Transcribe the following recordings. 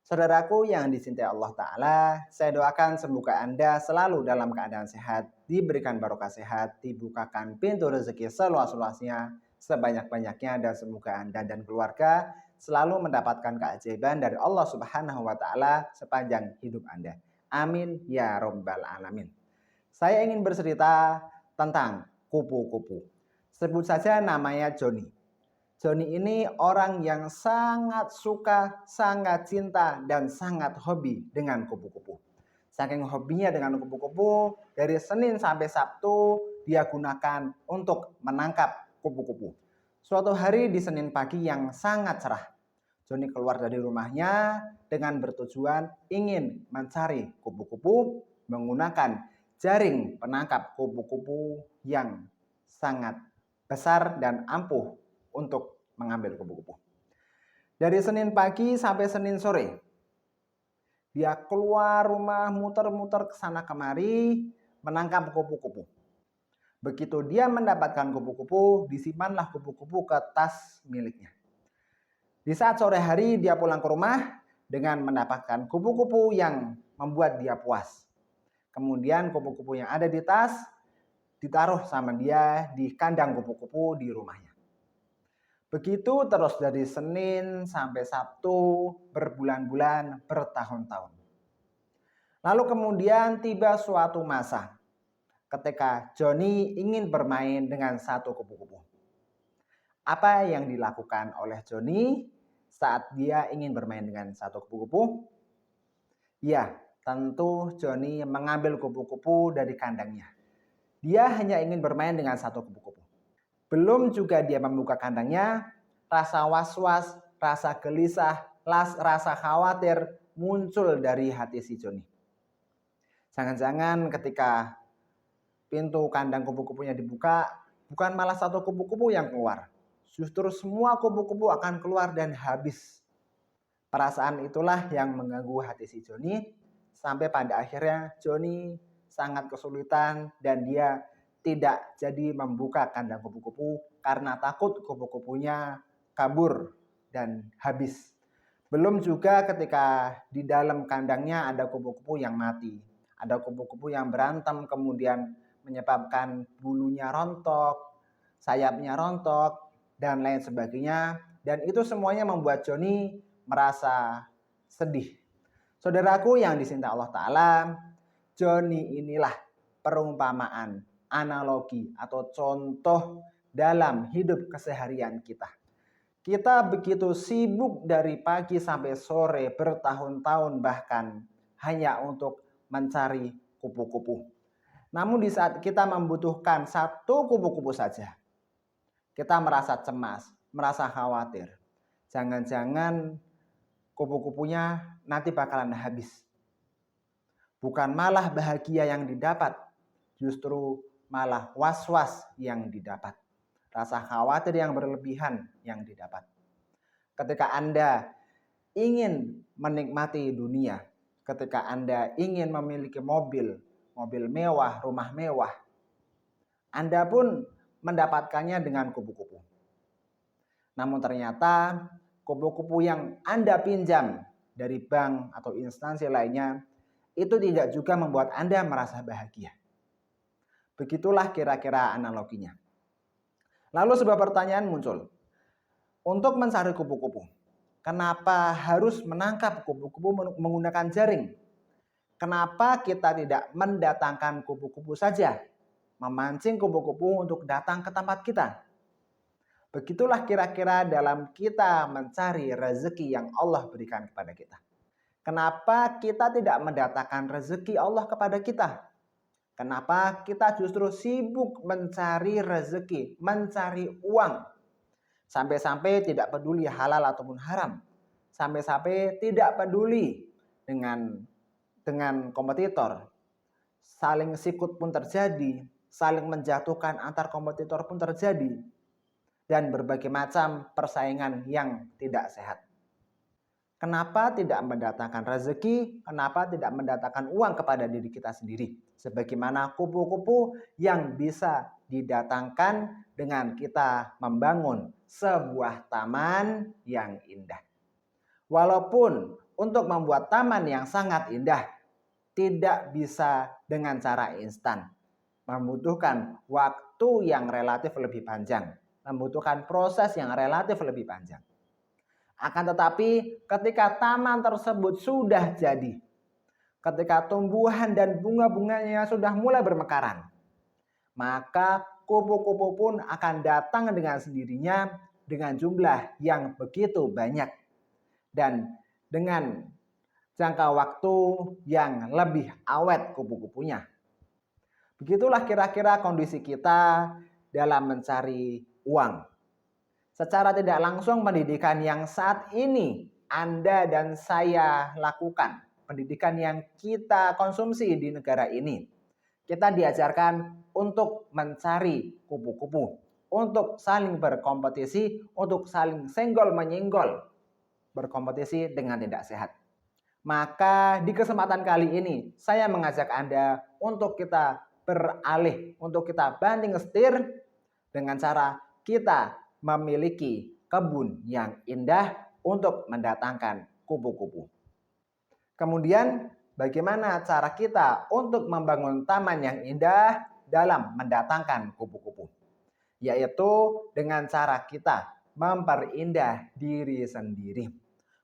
Saudaraku yang dicintai Allah Ta'ala, saya doakan semoga Anda selalu dalam keadaan sehat, diberikan barokah sehat, dibukakan pintu rezeki seluas-luasnya, sebanyak-banyaknya, dan semoga Anda dan keluarga selalu mendapatkan keajaiban dari Allah Subhanahu wa Ta'ala sepanjang hidup Anda. Amin ya Rabbal 'Alamin. Saya ingin bercerita tentang kupu-kupu. Sebut saja namanya Joni. Joni ini orang yang sangat suka, sangat cinta, dan sangat hobi dengan kupu-kupu. Saking hobinya dengan kupu-kupu, dari Senin sampai Sabtu dia gunakan untuk menangkap kupu-kupu. Suatu hari di Senin pagi yang sangat cerah, Joni keluar dari rumahnya dengan bertujuan ingin mencari kupu-kupu menggunakan jaring penangkap kupu-kupu yang sangat besar dan ampuh untuk mengambil kupu-kupu. Dari Senin pagi sampai Senin sore, dia keluar rumah muter-muter ke sana kemari menangkap kupu-kupu. Begitu dia mendapatkan kupu-kupu, disimpanlah kupu-kupu ke tas miliknya. Di saat sore hari dia pulang ke rumah dengan mendapatkan kupu-kupu yang membuat dia puas. Kemudian kupu-kupu yang ada di tas ditaruh sama dia di kandang kupu-kupu di rumahnya. Begitu terus dari Senin sampai Sabtu, berbulan-bulan, bertahun-tahun. Lalu kemudian tiba suatu masa ketika Joni ingin bermain dengan satu kupu-kupu. Apa yang dilakukan oleh Joni saat dia ingin bermain dengan satu kupu-kupu? Ya, tentu Joni mengambil kupu-kupu dari kandangnya. Dia hanya ingin bermain dengan satu kupu-kupu. Belum juga dia membuka kandangnya, rasa was-was, rasa gelisah, rasa khawatir muncul dari hati si Joni. Jangan-jangan ketika pintu kandang kupu-kupunya dibuka, bukan malah satu kupu-kupu yang keluar. Justru semua kupu-kupu akan keluar dan habis. Perasaan itulah yang mengganggu hati si Joni, sampai pada akhirnya Joni sangat kesulitan dan dia tidak jadi membuka kandang kupu-kupu karena takut kupu-kupunya kabur dan habis. Belum juga ketika di dalam kandangnya ada kupu-kupu yang mati. Ada kupu-kupu yang berantem kemudian menyebabkan bulunya rontok, sayapnya rontok, dan lain sebagainya. Dan itu semuanya membuat Joni merasa sedih. Saudaraku yang dicintai Allah Ta'ala, Joni inilah perumpamaan, analogi atau contoh dalam hidup keseharian kita. Kita begitu sibuk dari pagi sampai sore bertahun-tahun bahkan hanya untuk mencari kupu-kupu. Namun di saat kita membutuhkan satu kupu-kupu saja, kita merasa cemas, merasa khawatir. Jangan-jangan kupu-kupunya nanti bakalan habis. Bukan malah bahagia yang didapat, justru malah was-was yang didapat. Rasa khawatir yang berlebihan yang didapat. Ketika Anda ingin menikmati dunia, ketika Anda ingin memiliki mobil mewah, rumah mewah, Anda pun mendapatkannya dengan kupu-kupu. Namun ternyata kupu-kupu yang Anda pinjam dari bank atau instansi lainnya itu tidak juga membuat Anda merasa bahagia. Begitulah kira-kira analoginya. Lalu sebuah pertanyaan muncul. Untuk mencari kupu-kupu, kenapa harus menangkap kupu-kupu menggunakan jaring? Kenapa kita tidak mendatangkan kupu-kupu saja? Memancing kupu-kupu untuk datang ke tempat kita. Begitulah kira-kira dalam kita mencari rezeki yang Allah berikan kepada kita. Kenapa kita tidak mendatangkan rezeki Allah kepada kita? Kenapa kita justru sibuk mencari rezeki, mencari uang? Sampai-sampai tidak peduli halal ataupun haram. Sampai-sampai tidak peduli dengan kompetitor. Saling sikut pun terjadi, saling menjatuhkan antar kompetitor pun terjadi. Dan berbagai macam persaingan yang tidak sehat. Kenapa tidak mendatangkan rezeki? Kenapa tidak mendatangkan uang kepada diri kita sendiri? Sebagaimana kupu-kupu yang bisa didatangkan dengan kita membangun sebuah taman yang indah. Walaupun untuk membuat taman yang sangat indah tidak bisa dengan cara instan. Membutuhkan waktu yang relatif lebih panjang, membutuhkan proses yang relatif lebih panjang. Akan tetapi ketika taman tersebut sudah jadi, ketika tumbuhan dan bunga-bunganya sudah mulai bermekaran, maka kupu-kupu pun akan datang dengan sendirinya dengan jumlah yang begitu banyak dan dengan jangka waktu yang lebih awet kupu-kupunya. Begitulah kira-kira kondisi kita dalam mencari uang. Secara tidak langsung pendidikan yang saat ini Anda dan saya lakukan, pendidikan yang kita konsumsi di negara ini, kita diajarkan untuk mencari kupu-kupu, untuk saling berkompetisi, untuk saling senggol-menyenggol, berkompetisi dengan tidak sehat. Maka di kesempatan kali ini saya mengajak Anda untuk kita beralih, untuk kita banting setir dengan cara kita memiliki kebun yang indah untuk mendatangkan kupu-kupu. Kemudian bagaimana cara kita untuk membangun taman yang indah dalam mendatangkan kupu-kupu? Yaitu dengan cara kita memperindah diri sendiri.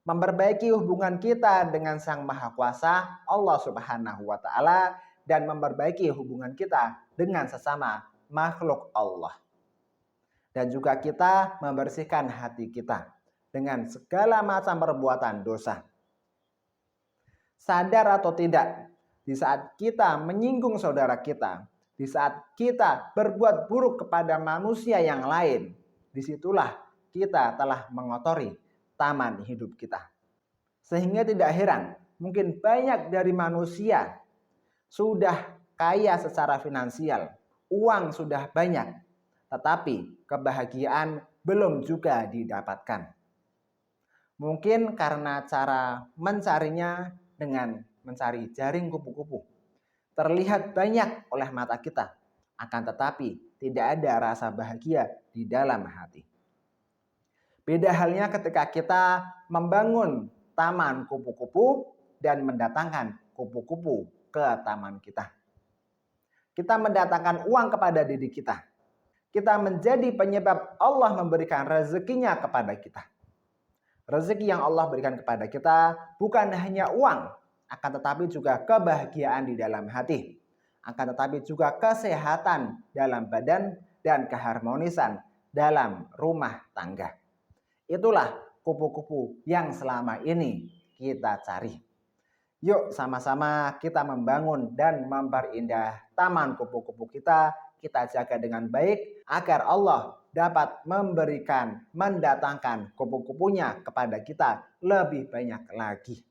Memperbaiki hubungan kita dengan Sang Maha Kuasa Allah Subhanahu wa taala dan memperbaiki hubungan kita dengan sesama makhluk Allah. Dan juga kita membersihkan hati kita dengan segala macam perbuatan dosa. Sadar atau tidak, di saat kita menyinggung saudara kita, di saat kita berbuat buruk kepada manusia yang lain, disitulah kita telah mengotori taman hidup kita. Sehingga tidak heran, mungkin banyak dari manusia sudah kaya secara finansial, uang sudah banyak, tetapi kebahagiaan belum juga didapatkan. Mungkin karena cara mencarinya dengan mencari jaring kupu-kupu. Terlihat banyak oleh mata kita, akan tetapi tidak ada rasa bahagia di dalam hati. Beda halnya ketika kita membangun taman kupu-kupu dan mendatangkan kupu-kupu ke taman kita. Kita mendatangkan uang kepada diri kita. Kita menjadi penyebab Allah memberikan rezekinya kepada kita. Rezeki yang Allah berikan kepada kita bukan hanya uang, akan tetapi juga kebahagiaan di dalam hati, akan tetapi juga kesehatan dalam badan dan keharmonisan dalam rumah tangga. Itulah kupu-kupu yang selama ini kita cari. Yuk sama-sama kita membangun dan memperindah taman kupu-kupu kita jaga dengan baik agar Allah dapat mendatangkan kupu-kupunya kepada kita lebih banyak lagi.